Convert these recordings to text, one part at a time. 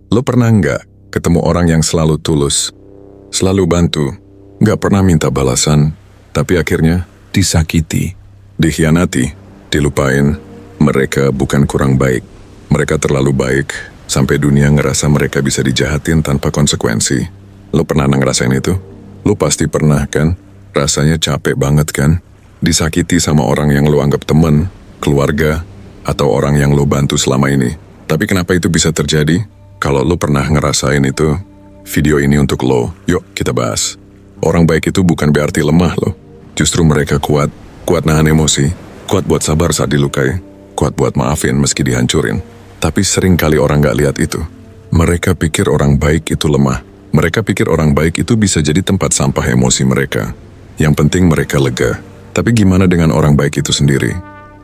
Lo pernah nggak ketemu orang yang selalu tulus, selalu bantu, nggak pernah minta balasan, tapi akhirnya disakiti, dikhianati, dilupain? Mereka bukan kurang baik. Mereka terlalu baik, sampai dunia ngerasa mereka bisa dijahatin tanpa konsekuensi. Lo pernah ngerasain itu? Lo pasti pernah kan? Rasanya capek banget kan? Disakiti sama orang yang lo anggap temen, keluarga, atau orang yang lo bantu selama ini. Tapi kenapa itu bisa terjadi? Kalau lo pernah ngerasain itu, video ini untuk lo. Yuk kita bahas. Orang baik itu bukan berarti lemah lo. Justru mereka kuat nahan emosi, kuat buat sabar saat dilukai, kuat buat maafin meski dihancurin. Tapi sering kali orang gak lihat itu. Mereka pikir orang baik itu lemah. Mereka pikir orang baik itu bisa jadi tempat sampah emosi mereka. Yang penting mereka lega. Tapi gimana dengan orang baik itu sendiri?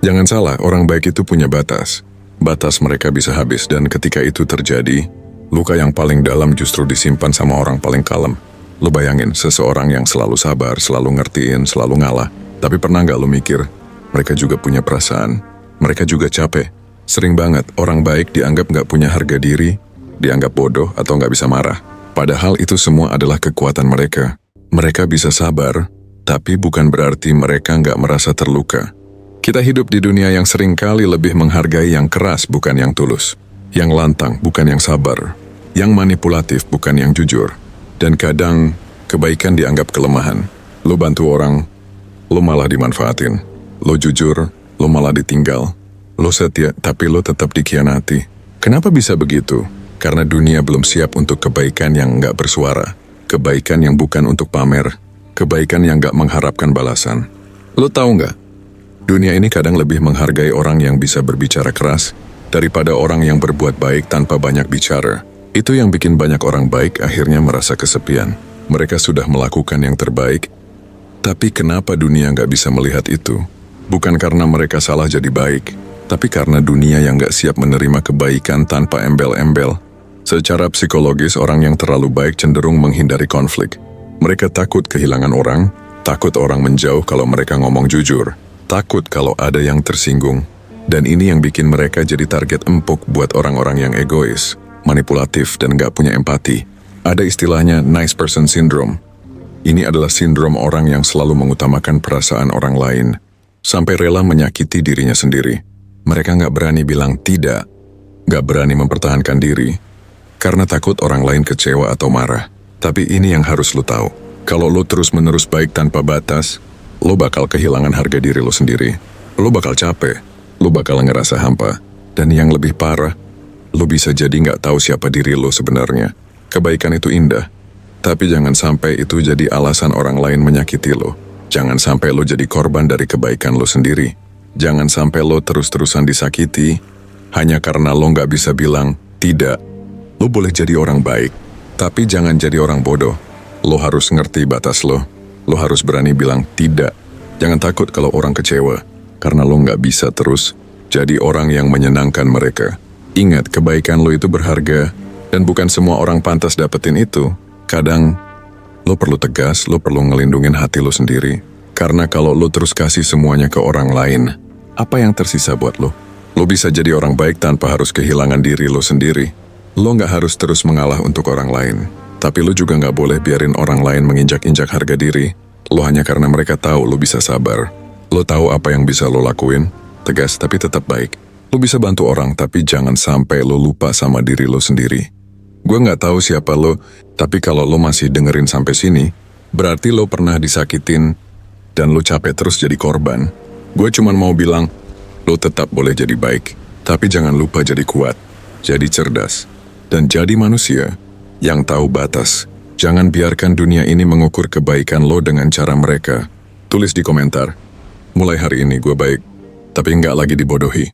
Jangan salah, orang baik itu punya batas. Batas mereka bisa habis, dan ketika itu terjadi, luka yang paling dalam justru disimpan sama orang paling kalem. Lo bayangin, seseorang yang selalu sabar, selalu ngertiin, selalu ngalah. Tapi pernah nggak lo mikir, mereka juga punya perasaan, mereka juga capek. Sering banget orang baik dianggap nggak punya harga diri, dianggap bodoh atau nggak bisa marah. Padahal itu semua adalah kekuatan mereka. Mereka bisa sabar, tapi bukan berarti mereka nggak merasa terluka. Kita hidup di dunia yang sering kali lebih menghargai yang keras bukan yang tulus, yang lantang bukan yang sabar, yang manipulatif bukan yang jujur. Dan kadang kebaikan dianggap kelemahan. Lo bantu orang, lo malah dimanfaatin. Lo jujur, lo malah ditinggal. Lo setia, tapi lo tetap dikhianati. Kenapa bisa begitu? Karena dunia belum siap untuk kebaikan yang nggak bersuara, kebaikan yang bukan untuk pamer, kebaikan yang nggak mengharapkan balasan. Lo tahu nggak? Dunia ini kadang lebih menghargai orang yang bisa berbicara keras daripada orang yang berbuat baik tanpa banyak bicara. Itu yang bikin banyak orang baik akhirnya merasa kesepian. Mereka sudah melakukan yang terbaik, tapi kenapa dunia nggak bisa melihat itu? Bukan karena mereka salah jadi baik, tapi karena dunia yang nggak siap menerima kebaikan tanpa embel-embel. Secara psikologis, orang yang terlalu baik cenderung menghindari konflik. Mereka takut kehilangan orang, takut orang menjauh kalau mereka ngomong jujur. Takut kalau ada yang tersinggung, dan ini yang bikin mereka jadi target empuk buat orang-orang yang egois, manipulatif, dan gak punya empati. Ada istilahnya nice person syndrome. Ini adalah sindrom orang yang selalu mengutamakan perasaan orang lain, sampai rela menyakiti dirinya sendiri. Mereka gak berani bilang tidak, gak berani mempertahankan diri, karena takut orang lain kecewa atau marah. Tapi ini yang harus lo tahu, kalau lo terus-menerus baik tanpa batas, lo bakal kehilangan harga diri lo sendiri. Lo bakal capek, lo bakal ngerasa hampa. Dan yang lebih parah, lo bisa jadi nggak tahu siapa diri lo sebenarnya. Kebaikan itu indah, tapi jangan sampai itu jadi alasan orang lain menyakiti lo. Jangan sampai lo jadi korban dari kebaikan lo sendiri. Jangan sampai lo terus-terusan disakiti, hanya karena lo nggak bisa bilang tidak. Lo boleh jadi orang baik, tapi jangan jadi orang bodoh. Lo harus ngerti batas lo. Lo harus berani bilang tidak. Jangan takut kalau orang kecewa, karena lo nggak bisa terus jadi orang yang menyenangkan mereka. Ingat, kebaikan lo itu berharga, dan bukan semua orang pantas dapetin itu. Kadang, lo perlu tegas, lo perlu ngelindungin hati lo sendiri. Karena kalau lo terus kasih semuanya ke orang lain, apa yang tersisa buat lo? Lo bisa jadi orang baik tanpa harus kehilangan diri lo sendiri. Lo nggak harus terus mengalah untuk orang lain. Tapi lo juga nggak boleh biarin orang lain menginjak-injak harga diri lo hanya karena mereka tahu lo bisa sabar. Lo tahu apa yang bisa lo lakuin, tegas tapi tetap baik. Lo bisa bantu orang, tapi jangan sampai lo lupa sama diri lo sendiri. Gue nggak tahu siapa lo, tapi kalau lo masih dengerin sampai sini, berarti lo pernah disakitin dan lo capek terus jadi korban. Gue cuma mau bilang, lo tetap boleh jadi baik, tapi jangan lupa jadi kuat, jadi cerdas, dan jadi manusia yang tahu batas. Jangan biarkan dunia ini mengukur kebaikan lo dengan cara mereka. Tulis di komentar, mulai hari ini gue baik, tapi nggak lagi dibodohi.